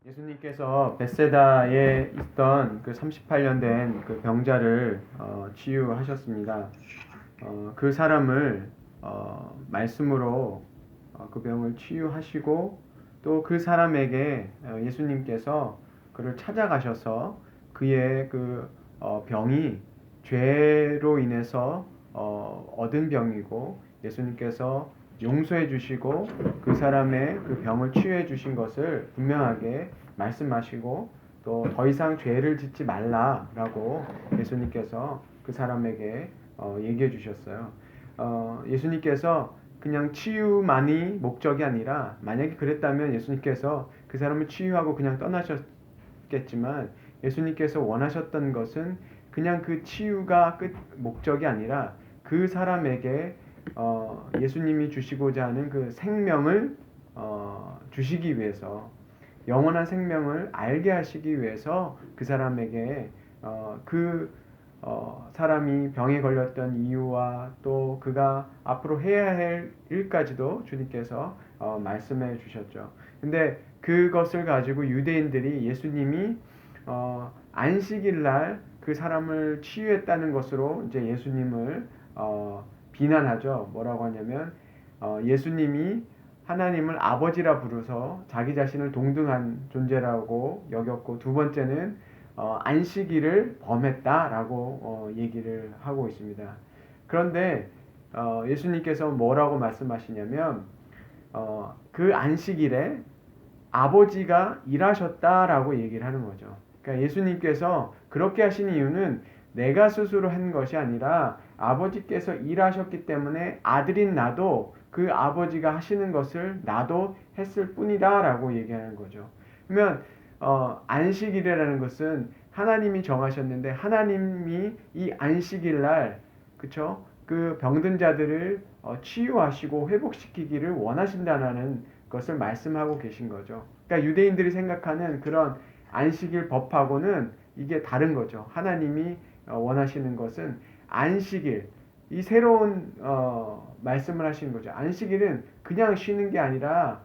예수님께서 벳세다에 있던 그 38년 된 그 병자를 치유하셨습니다. 그 사람을 말씀으로 그 병을 치유하시고 또 그 사람에게 예수님께서 그를 찾아가셔서 그의 그 병이 죄로 인해서 얻은 병이고 예수님께서 용서해 주시고 그 사람의 그 병을 치유해 주신 것을 분명하게 말씀하시고 또 더 이상 죄를 짓지 말라라고 예수님께서 그 사람에게 얘기해 주셨어요. 예수님께서 그냥 치유만이 목적이 아니라 만약에 그랬다면 예수님께서 그 사람을 치유하고 그냥 떠나셨겠지만 예수님께서 원하셨던 것은 그냥 그 치유가 끝 목적이 아니라 그 사람에게 예수님이 주시고자 하는 그 생명을 주시기 위해서 영원한 생명을 알게 하시기 위해서 그 사람에게 그 사람이 병에 걸렸던 이유와 또 그가 앞으로 해야 할 일까지도 주님께서 말씀해 주셨죠. 근데 그것을 가지고 유대인들이 예수님이 안식일 날 그 사람을 치유했다는 것으로 이제 예수님을 비난하죠. 뭐라고 하냐면 예수님이 하나님을 아버지라 부르서 자기 자신을 동등한 존재라고 여겼고 두 번째는 안식일을 범했다라고 얘기를 하고 있습니다. 그런데 예수님께서 뭐라고 말씀하시냐면 그 안식일에 아버지가 일하셨다라고 얘기를 하는 거죠. 그러니까 예수님께서 그렇게 하신 이유는 내가 스스로 한 것이 아니라 아버지께서 일하셨기 때문에 아들인 나도 그 아버지가 하시는 것을 나도 했을 뿐이다라고 얘기하는 거죠. 그러면 안식일이라는 것은 하나님이 정하셨는데 하나님이 이 안식일 날 그쵸? 그 병든 자들을 치유하시고 회복시키기를 원하신다는 것을 말씀하고 계신 거죠. 그러니까 유대인들이 생각하는 그런 안식일 법하고는 이게 다른 거죠. 하나님이 원하시는 것은 안식일, 이 새로운 말씀을 하시는 거죠. 안식일은 그냥 쉬는 게 아니라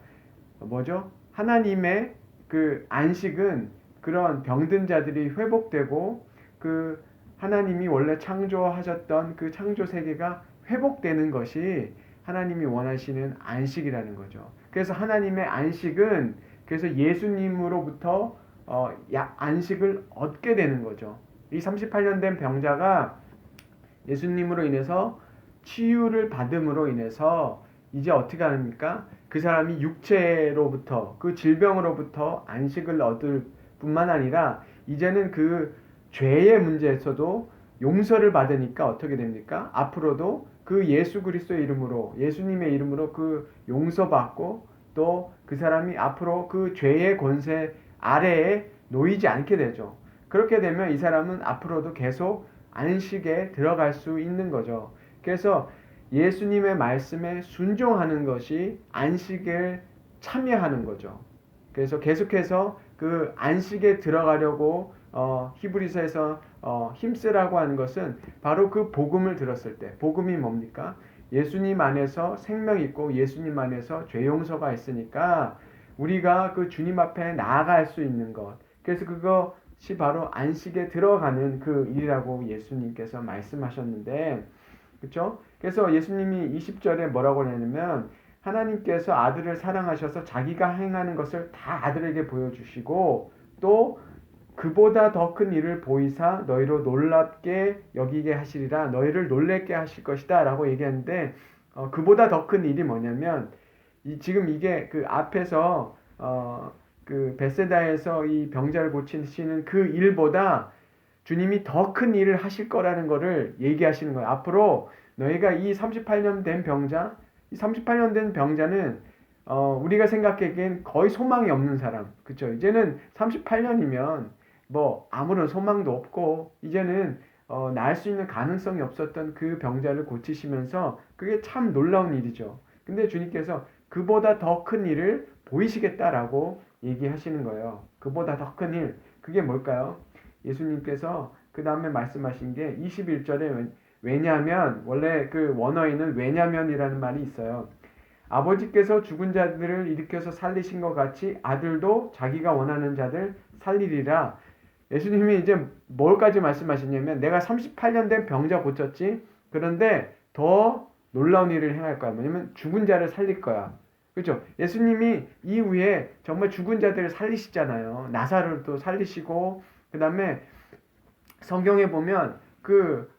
뭐죠? 하나님의 그 안식은 그런 병든 자들이 회복되고 그 하나님이 원래 창조하셨던 그 창조 세계가 회복되는 것이 하나님이 원하시는 안식이라는 거죠. 그래서 하나님의 안식은 그래서 예수님으로부터 안식을 얻게 되는 거죠. 이 38년 된 병자가 예수님으로 인해서 치유를 받음으로 인해서 이제 어떻게 합니까? 그 사람이 육체로부터 그 질병으로부터 안식을 얻을 뿐만 아니라 이제는 그 죄의 문제에서도 용서를 받으니까 어떻게 됩니까? 앞으로도 그 예수 그리스도의 이름으로 예수님의 이름으로 그 용서받고 또 그 사람이 앞으로 그 죄의 권세 아래에 놓이지 않게 되죠. 그렇게 되면 이 사람은 앞으로도 계속 안식에 들어갈 수 있는 거죠. 그래서 예수님의 말씀에 순종하는 것이 안식에 참여하는 거죠. 그래서 계속해서 그 안식에 들어가려고 히브리서에서 힘쓰라고 하는 것은 바로 그 복음을 들었을 때, 복음이 뭡니까? 예수님 안에서 생명이 있고 예수님 안에서 죄 용서가 있으니까 우리가 그 주님 앞에 나아갈 수 있는 것. 그래서 그것이 바로 안식에 들어가는 그 일이라고 예수님께서 말씀하셨는데, 그렇죠? 그래서 예수님이 20절에 뭐라고 하냐면 하나님께서 아들을 사랑하셔서 자기가 행하는 것을 다 아들에게 보여주시고 또 그보다 더 큰 일을 보이사 너희로 놀랍게 여기게 하시리라. 너희를 놀랍게 하실 것이다 라고 얘기하는데 그보다 더 큰 일이 뭐냐면 지금 이게 그 앞에서 그 벳세다에서 이 병자를 고치시는 그 일보다 주님이 더 큰 일을 하실 거라는 것을 얘기하시는 거예요. 앞으로 너희가 이 38년 된 병자, 이 38년 된 병자는 우리가 생각하기엔 거의 소망이 없는 사람. 그쵸? 이제는 38년이면 뭐 아무런 소망도 없고 이제는 나을 수 있는 가능성이 없었던 그 병자를 고치시면서 그게 참 놀라운 일이죠. 근데 주님께서 그보다 더 큰 일을 보이시겠다라고 얘기하시는 거예요. 그보다 더 큰 일. 그게 뭘까요? 예수님께서 그 다음에 말씀하신 게 21절에 왜냐하면 원래 그 원어에는 왜냐면이라는 말이 있어요. 아버지께서 죽은 자들을 일으켜서 살리신 것 같이 아들도 자기가 원하는 자들 살리리라. 예수님이 이제 뭘까지 말씀하시냐면 내가 38년 된 병자 고쳤지. 그런데 더 놀라운 일을 행할 거야. 뭐냐면 죽은 자를 살릴 거야. 그렇죠? 예수님이 이후에 정말 죽은 자들을 살리시잖아요. 나사로도 살리시고 그다음에 성경에 보면 그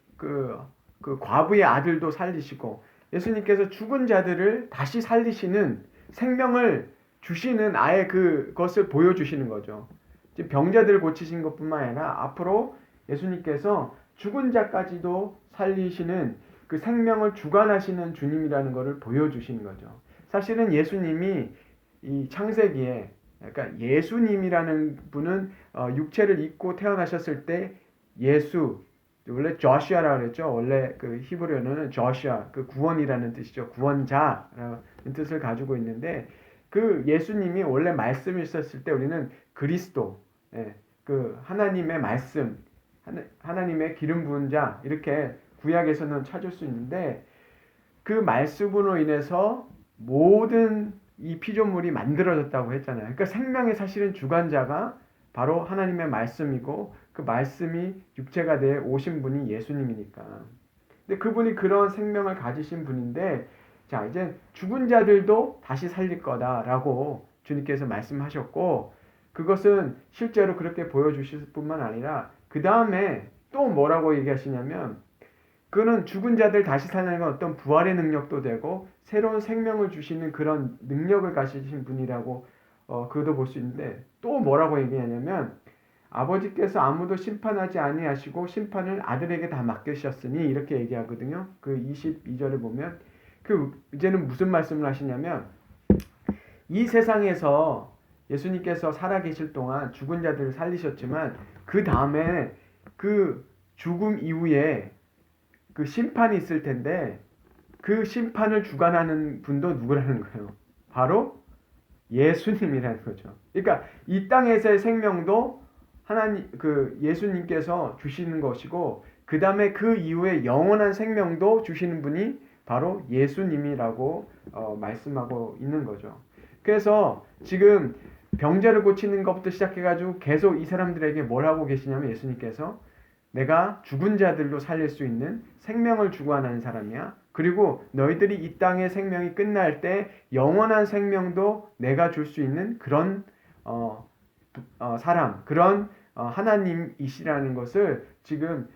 과부의 아들도 살리시고 예수님께서 죽은 자들을 다시 살리시는 생명을 주시는 아예 그것을 보여주시는 거죠. 지금 병자들을 고치신 것뿐만 아니라 앞으로 예수님께서 죽은 자까지도 살리시는 그 생명을 주관하시는 주님이라는 것을 보여주시는 거죠. 사실은 예수님이 이 창세기에 그러니까 예수님이라는 분은 육체를 입고 태어나셨을 때 예수 원래 조슈아라고 그랬죠. 원래 그 히브리어는 조슈아 그 구원이라는 뜻이죠. 구원자라는 뜻을 가지고 있는데 그 예수님이 원래 말씀이 있었을 때 우리는 그리스도 그 하나님의 말씀 하나님의 기름 부은 자 이렇게 구약에서는 찾을 수 있는데 그 말씀으로 인해서 모든 이 피조물이 만들어졌다고 했잖아요. 그러니까 생명의 사실은 주관자가 바로 하나님의 말씀이고 그 말씀이 육체가 돼 오신 분이 예수님이니까. 근데 그분이 그런 생명을 가지신 분인데 자 이제 죽은 자들도 다시 살릴 거다라고 주님께서 말씀하셨고 그것은 실제로 그렇게 보여주실 뿐만 아니라 그 다음에 또 뭐라고 얘기하시냐면 그는 죽은 자들 다시 살리는 건 어떤 부활의 능력도 되고 새로운 생명을 주시는 그런 능력을 가지신 분이라고 그것도 볼 수 있는데 또 뭐라고 얘기하냐면 아버지께서 아무도 심판하지 아니하시고 심판을 아들에게 다 맡기셨으니 이렇게 얘기하거든요. 그 22절을 보면 그 이제는 무슨 말씀을 하시냐면 이 세상에서 예수님께서 살아계실 동안 죽은 자들을 살리셨지만 그 다음에 그 죽음 이후에 그 심판이 있을 텐데 그 심판을 주관하는 분도 누구라는 거예요? 바로 예수님이라는 거죠. 그러니까 이 땅에서의 생명도 하나님 그 예수님께서 주시는 것이고 그 다음에 그 이후에 영원한 생명도 주시는 분이 바로 예수님이라고 말씀하고 있는 거죠. 그래서 지금 병자를 고치는 것부터 시작해가지고 계속 이 사람들에게 뭘 하고 계시냐면 예수님께서 내가 죽은 자들로 살릴 수 있는 생명을 주관하는 사람이야. 그리고 너희들이 이 땅의 생명이 끝날 때 영원한 생명도 내가 줄 수 있는 그런 사람, 그런 하나님이시라는 것을 지금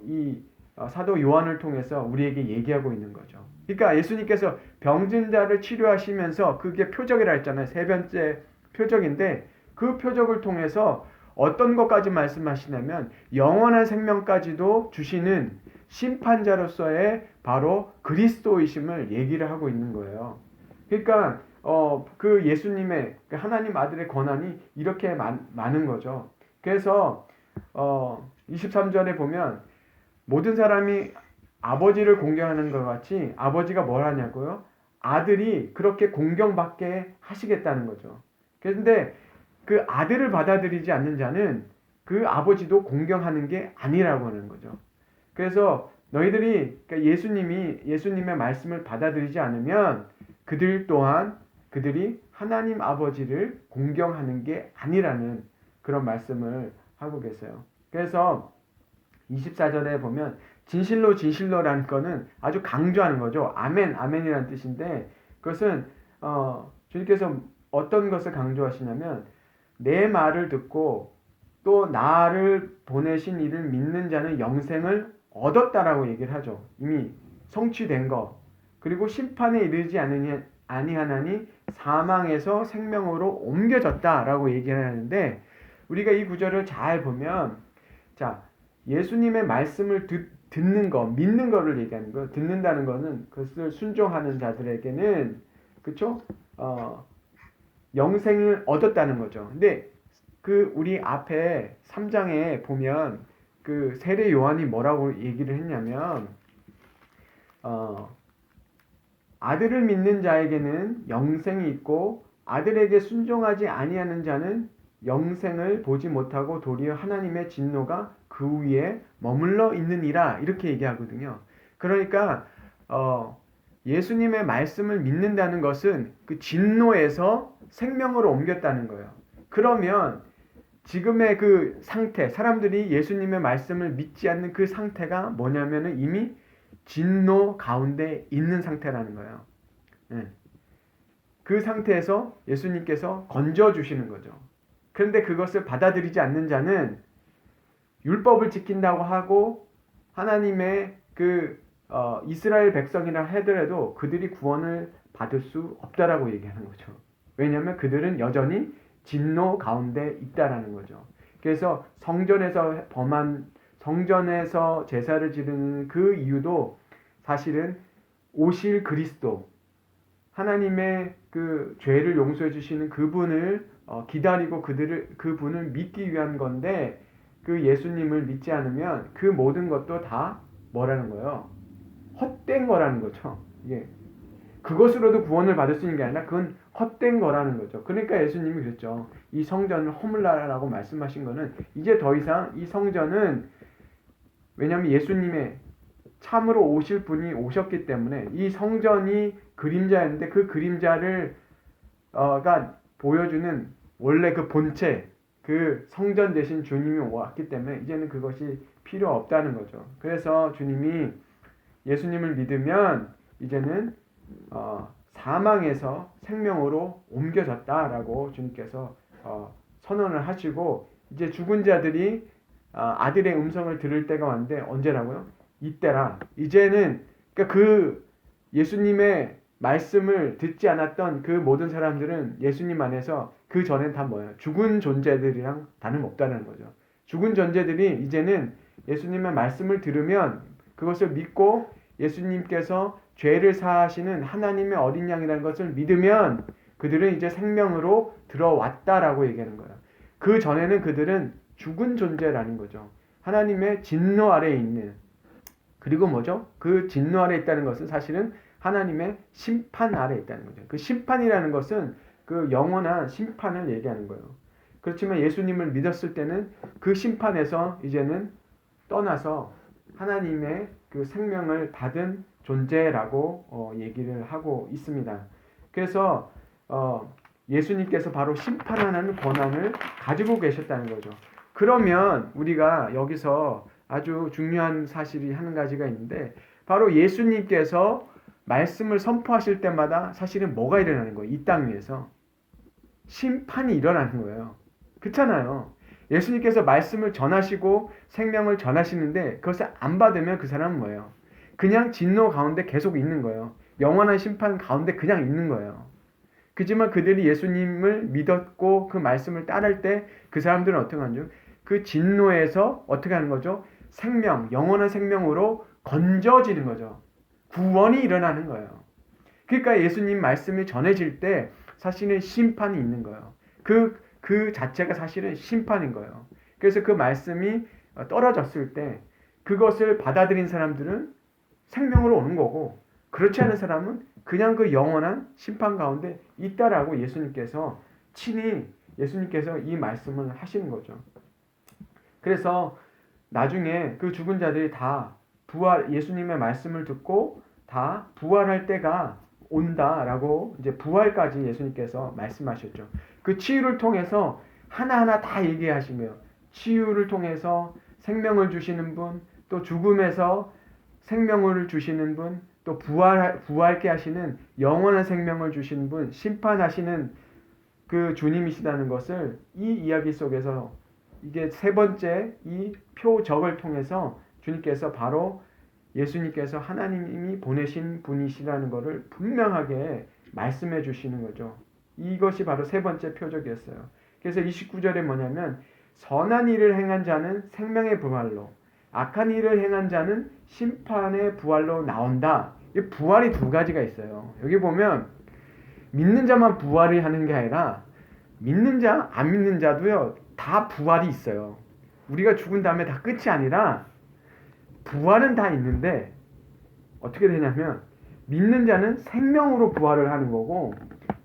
이 사도 요한을 통해서 우리에게 얘기하고 있는 거죠. 그러니까 예수님께서 병든 자를 치료하시면서 그게 표적이라 했잖아요. 세 번째 표적인데 그 표적을 통해서 어떤 것까지 말씀하시냐면 영원한 생명까지도 주시는 심판자로서의 바로 그리스도이심을 얘기를 하고 있는 거예요. 그러니까 그 예수님의 그 하나님 아들의 권한이 이렇게 많은 거죠. 그래서 23절에 보면 모든 사람이 아버지를 공경하는 것 같이 아버지가 뭘 하냐고요? 아들이 그렇게 공경받게 하시겠다는 거죠. 그런데 그 아들을 받아들이지 않는 자는 그 아버지도 공경하는 게 아니라고 하는 거죠. 그래서 너희들이 그러니까 예수님의 말씀을 받아들이지 않으면 그들 또한 그들이 하나님 아버지를 공경하는 게 아니라는 그런 말씀을 하고 계세요. 그래서 24절에 보면 진실로 진실로라는 거는 아주 강조하는 거죠. 아멘, 아멘이라는 뜻인데 그것은 주님께서 어떤 것을 강조하시냐면 내 말을 듣고 또 나를 보내신 이를 믿는 자는 영생을 얻었다라고 얘기를 하죠. 이미 성취된 거. 그리고 심판에 이르지 아니하나니 사망에서 생명으로 옮겨졌다라고 얘기를 하는데 우리가 이 구절을 잘 보면 자 예수님의 말씀을 듣는 거, 믿는 거를 얘기하는 거. 듣는다는 거는 그것을 순종하는 자들에게는 그렇죠? 영생을 얻었다는 거죠. 근데 그 우리 앞에 3장에 보면 그 세례 요한이 뭐라고 얘기를 했냐면 아들을 믿는 자에게는 영생이 있고 아들에게 순종하지 아니하는 자는 영생을 보지 못하고 도리어 하나님의 진노가 그 위에 머물러 있느니라 이렇게 얘기하거든요. 그러니까 예수님의 말씀을 믿는다는 것은 그 진노에서 생명으로 옮겼다는 거예요. 그러면 지금의 그 상태, 사람들이 예수님의 말씀을 믿지 않는 그 상태가 뭐냐면은 이미 진노 가운데 있는 상태라는 거예요. 예. 그 상태에서 예수님께서 건져주시는 거죠. 그런데 그것을 받아들이지 않는 자는 율법을 지킨다고 하고 하나님의 이스라엘 백성이라 하더라도 그들이 구원을 받을 수 없다라고 얘기하는 거죠. 왜냐하면 그들은 여전히 진노 가운데 있다라는 거죠. 그래서 성전에서 제사를 지르는 그 이유도 사실은 오실 그리스도, 하나님의 그 죄를 용서해 주시는 그분을 기다리고 그분을 믿기 위한 건데, 그 예수님을 믿지 않으면 그 모든 것도 다 뭐라는 거예요? 헛된 거라는 거죠. 이게 그것으로도 구원을 받을 수 있는 게 아니라 그건 헛된 거라는 거죠. 그러니까 예수님이 그랬죠. 이 성전을 허물라라고 말씀하신 거는 이제 더 이상 이 성전은, 왜냐하면 예수님의 참으로 오실 분이 오셨기 때문에 이 성전이 그림자였는데 그 그림자를 가 보여주는 원래 그 본체, 그 성전 대신 주님이 왔기 때문에 이제는 그것이 필요 없다는 거죠. 그래서 주님이 예수님을 믿으면 이제는 사망에서 생명으로 옮겨졌다라고 주님께서 선언을 하시고, 이제 죽은 자들이 아들의 음성을 들을 때가 왔는데 언제라고요? 이때라. 이제는 그러니까 그 예수님의 말씀을 듣지 않았던 그 모든 사람들은 예수님 안에서 그 전엔 다 뭐예요? 죽은 존재들이랑 다름없다는 거죠. 죽은 존재들이 이제는 예수님의 말씀을 들으면 그것을 믿고 예수님께서 죄를 사하시는 하나님의 어린 양이라는 것을 믿으면 그들은 이제 생명으로 들어왔다라고 얘기하는 거예요. 그 전에는 그들은 죽은 존재라는 거죠. 하나님의 진노 아래에 있는, 그리고 뭐죠? 그 진노 아래에 있다는 것은 사실은 하나님의 심판 아래에 있다는 거죠. 그 심판이라는 것은 그 영원한 심판을 얘기하는 거예요. 그렇지만 예수님을 믿었을 때는 그 심판에서 이제는 떠나서 하나님의 그 생명을 받은 존재라고 얘기를 하고 있습니다. 그래서 예수님께서 바로 심판하는 권한을 가지고 계셨다는 거죠. 그러면 우리가 여기서 아주 중요한 사실이 한 가지가 있는데, 바로 예수님께서 말씀을 선포하실 때마다 사실은 뭐가 일어나는 거예요? 이 땅 위에서 심판이 일어나는 거예요. 그렇잖아요. 예수님께서 말씀을 전하시고 생명을 전하시는데 그것을 안 받으면 그 사람은 뭐예요? 그냥 진노 가운데 계속 있는 거예요. 영원한 심판 가운데 그냥 있는 거예요. 그지만 그들이 예수님을 믿었고 그 말씀을 따를 때 그 사람들은 어떻게 하죠? 그 진노에서 어떻게 하는 거죠? 생명, 영원한 생명으로 건져지는 거죠. 구원이 일어나는 거예요. 그러니까 예수님 말씀이 전해질 때 사실은 심판이 있는 거예요. 그 자체가 사실은 심판인 거예요. 그래서 그 말씀이 떨어졌을 때 그것을 받아들인 사람들은 생명으로 오는 거고, 그렇지 않은 사람은 그냥 그 영원한 심판 가운데 있다라고 예수님께서 친히 이 말씀을 하시는 거죠. 그래서 나중에 그 죽은 자들이 다 예수님의 말씀을 듣고 다 부활할 때가 온다라고, 이제 부활까지 예수님께서 말씀하셨죠. 그 치유를 통해서 하나하나 다 얘기하신 거예요. 치유를 통해서 생명을 주시는 분, 또 죽음에서 생명을 주시는 분, 또 부활케 하시는 영원한 생명을 주시는 분, 심판하시는 그 주님이시다는 것을 이 이야기 속에서, 이게 세 번째 이 표적을 통해서 주님께서 바로 예수님께서 하나님이 보내신 분이시라는 것을 분명하게 말씀해 주시는 거죠. 이것이 바로 세 번째 표적이었어요. 그래서 29절에 뭐냐면, 선한 일을 행한 자는 생명의 부활로, 악한 일을 행한 자는 심판의 부활로 나온다. 이 부활이 두 가지가 있어요. 여기 보면 믿는 자만 부활이 하는 게 아니라 믿는 자, 안 믿는 자도요, 다 부활이 있어요. 우리가 죽은 다음에 다 끝이 아니라 부활은 다 있는데 어떻게 되냐면, 믿는 자는 생명으로 부활을 하는 거고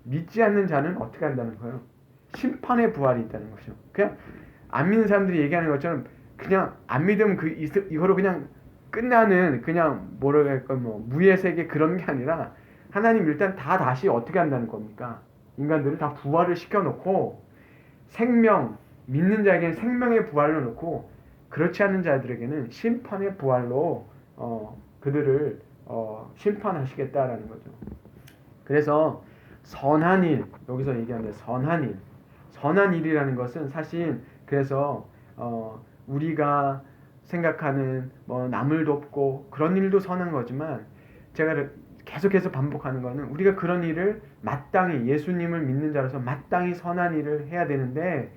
믿지 않는 자는 어떻게 한다는 거예요? 심판의 부활이 있다는 거죠. 그냥 안 믿는 사람들이 얘기하는 것처럼 그냥 안 믿으면 이거로 그냥 끝나는 그냥 뭐랄까 뭐 무의 세계 그런 게 아니라 하나님 일단 다 다시 어떻게 한다는 겁니까? 인간들을 다 부활을 시켜놓고 생명 믿는 자에게는 생명의 부활로 놓고 그렇지 않은 자들에게는 심판의 부활로 그들을 심판하시겠다라는 거죠. 그래서 선한 일 여기서 얘기하는데 선한 일이라는 것은 사실 그래서 우리가 생각하는 뭐 남을 돕고 그런 일도 선한 거지만 제가 계속해서 반복하는 거는 우리가 그런 일을 마땅히 예수님을 믿는 자로서 마땅히 선한 일을 해야 되는데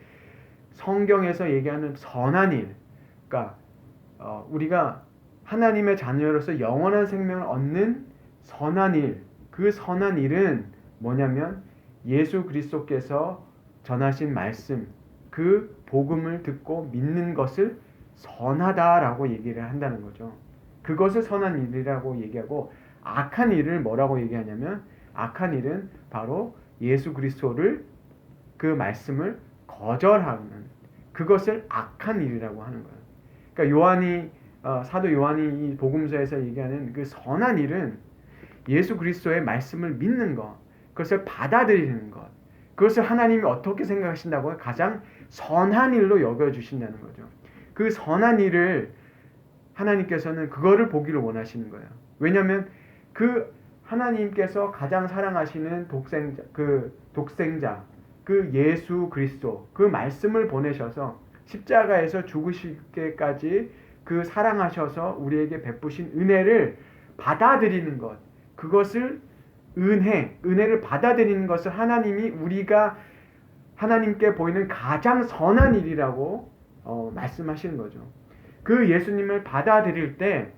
성경에서 얘기하는 선한 일 그러니까 우리가 하나님의 자녀로서 영원한 생명을 얻는 선한 일 그 선한 일은 뭐냐면 예수 그리스도께서 전하신 말씀 그 복음을 듣고 믿는 것을 선하다라고 얘기를 한다는 거죠. 그것을 선한 일이라고 얘기하고 악한 일을 뭐라고 얘기하냐면 악한 일은 바로 예수 그리스도를 그 말씀을 거절하는 그것을 악한 일이라고 하는 거예요. 그러니까 사도 요한이 이 복음서에서 얘기하는 그 선한 일은 예수 그리스도의 말씀을 믿는 것, 그것을 받아들이는 것, 그것을 하나님이 어떻게 생각하신다고 가장 선한 일로 여겨주신다는 거죠. 그 선한 일을 하나님께서는 그거를 보기를 원하시는 거예요. 왜냐하면 그 하나님께서 가장 사랑하시는 독생자, 그 예수 그리스도, 그 말씀을 보내셔서 십자가에서 죽으시기까지 그 사랑하셔서 우리에게 베푸신 은혜를 받아들이는 것, 그것을 은혜를 받아들이는 것을 하나님이 우리가 하나님께 보이는 가장 선한 일이라고 말씀하시는 거죠. 그 예수님을 받아들일 때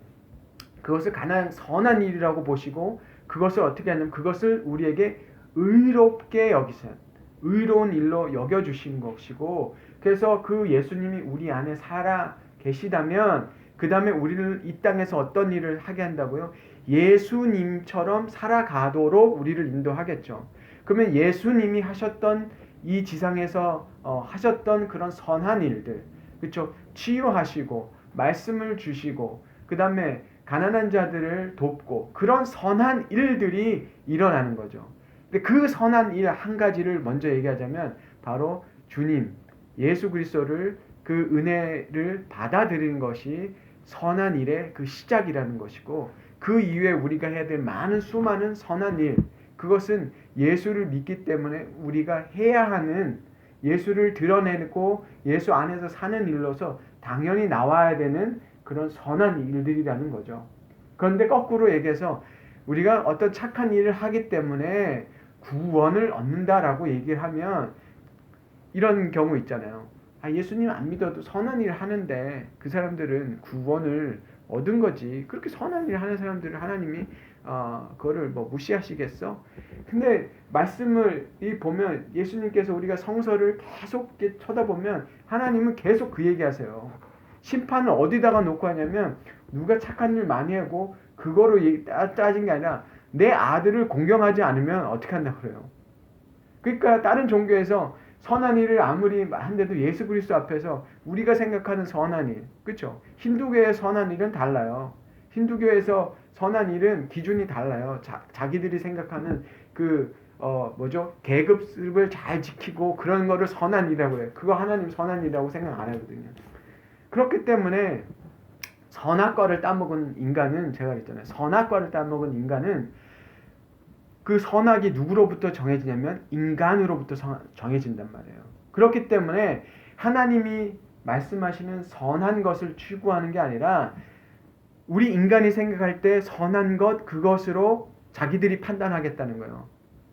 그것을 가장 선한 일이라고 보시고 그것을 어떻게 하냐면 그것을 우리에게 의롭게 여기세요. 의로운 일로 여겨주신 것이고 그래서 그 예수님이 우리 안에 살아 계시다면 그 다음에 우리를 이 땅에서 어떤 일을 하게 한다고요? 예수님처럼 살아가도록 우리를 인도하겠죠. 그러면 예수님이 하셨던 이 지상에서 하셨던 그런 선한 일들, 그렇죠? 치유하시고 말씀을 주시고 그 다음에 가난한 자들을 돕고 그런 선한 일들이 일어나는 거죠. 근데 그 선한 일 한 가지를 먼저 얘기하자면 바로 주님 예수 그리스도를 그 은혜를 받아들이는 것이 선한 일의 그 시작이라는 것이고 그 이후에 우리가 해야 될 많은 수많은 선한 일 그것은 예수를 믿기 때문에 우리가 해야 하는 예수를 드러내고 예수 안에서 사는 일로서 당연히 나와야 되는 그런 선한 일들이라는 거죠. 그런데 거꾸로 얘기해서 우리가 어떤 착한 일을 하기 때문에 구원을 얻는다라고 얘기를 하면 이런 경우 있잖아요. 예수님 안 믿어도 선한 일을 하는데 그 사람들은 구원을 얻은 거지. 그렇게 선한 일을 하는 사람들을 하나님이 그거를 뭐 무시하시겠어? 근데 말씀을 보면 예수님께서 우리가 성서를 계속 쳐다보면 하나님은 계속 그 얘기하세요. 심판을 어디다가 놓고 하냐면 누가 착한 일 많이 하고 그거로 따진 게 아니라 내 아들을 공경하지 않으면 어떻게 한다고 그래요. 그러니까 다른 종교에서 선한 일을 아무리 한데도 예수 그리스도 앞에서 우리가 생각하는 선한 일, 그렇죠? 힌두교의 선한 일은 달라요. 힌두교에서 선한 일은 기준이 달라요. 자기들이 생각하는 계급을 잘 지키고 그런 거를 선한 일이라고 해요. 그거 하나님 선한 일이라고 생각 안 하거든요. 그렇기 때문에 선악과를 따먹은 인간은 제가 그랬잖아요. 선악과를 따먹은 인간은 그 선악이 누구로부터 정해지냐면 인간으로부터 정해진단 말이에요. 그렇기 때문에 하나님이 말씀하시는 선한 것을 추구하는 게 아니라 우리 인간이 생각할 때 선한 것 그것으로 자기들이 판단하겠다는 거예요.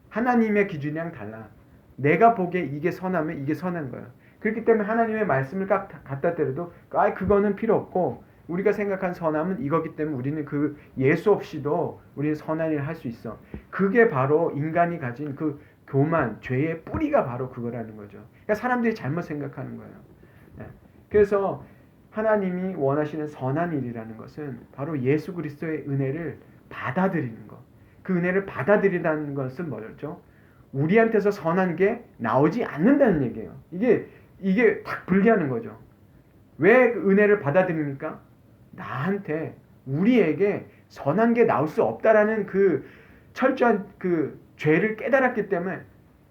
하나님의 기준이랑 달라. 내가 보기에 이게 선하면 이게 선한 거예요. 그렇기 때문에 하나님의 말씀을 갖다 때려도 그거는 필요 없고 우리가 생각한 선함은 이거기 때문에 우리는 그 예수 없이도 우리는 선한 일을 할 수 있어. 그게 바로 인간이 가진 그 교만, 죄의 뿌리가 바로 그거라는 거죠. 그러니까 사람들이 잘못 생각하는 거예요. 그래서 하나님이 원하시는 선한 일이라는 것은 바로 예수 그리스도의 은혜를 받아들이는 것. 그 은혜를 받아들이라는 것은 뭐였죠? 우리한테서 선한 게 나오지 않는다는 얘기예요. 이게 딱 분리하는 거죠. 왜 그 은혜를 받아들입니까? 나한테 우리에게 선한 게 나올 수 없다라는 그 철저한 그 죄를 깨달았기 때문에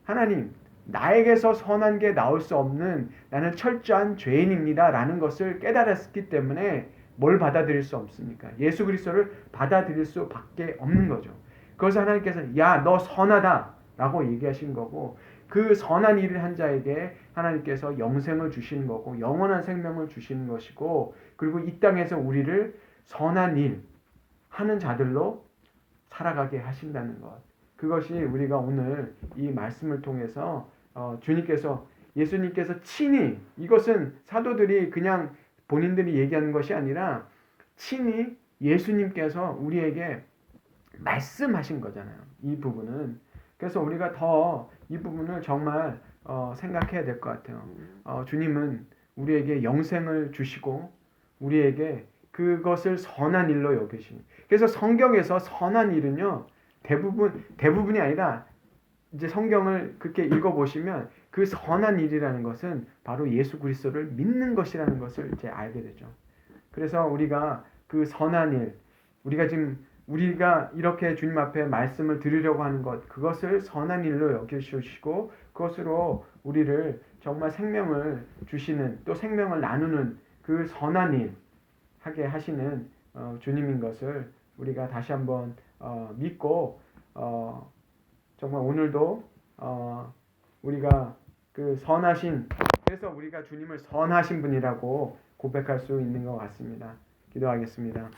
하나님, 나에게서 선한 게 나올 수 없는 나는 철저한 죄인입니다 라는 것을 깨달았기 때문에 뭘 받아들일 수 없습니까? 예수 그리스도를 받아들일 수밖에 없는 거죠. 그래서 하나님께서 야, 너 선하다 라고 얘기하신 거고, 그 선한 일을 한 자에게 하나님께서 영생을 주시는 거고 영원한 생명을 주시는 것이고, 그리고 이 땅에서 우리를 선한 일 하는 자들로 살아가게 하신다는 것. 그것이 우리가 오늘 이 말씀을 통해서 주님께서, 예수님께서 친히, 이것은 사도들이 그냥 본인들이 얘기하는 것이 아니라 친히 예수님께서 우리에게 말씀하신 거잖아요. 이 부분은. 그래서 우리가 더 이 부분을 정말 생각해야 될 것 같아요. 주님은 우리에게 영생을 주시고 우리에게 그것을 선한 일로 여기시니. 그래서 성경에서 선한 일은요, 대부분이 아니라 이제 성경을 그렇게 읽어보시면 그 선한 일이라는 것은 바로 예수 그리스도를 믿는 것이라는 것을 이제 알게 되죠. 그래서 우리가 그 선한 일, 우리가 이렇게 주님 앞에 말씀을 드리려고 하는 것, 그것을 선한 일로 여겨주시고 그것으로 우리를 정말 생명을 주시는, 또 생명을 나누는 그 선한 일 하게 하시는 주님인 것을 우리가 다시 한번 믿고 정말 오늘도 우리가 그 선하신, 그래서 우리가 주님을 선하신 분이라고 고백할 수 있는 것 같습니다. 기도하겠습니다.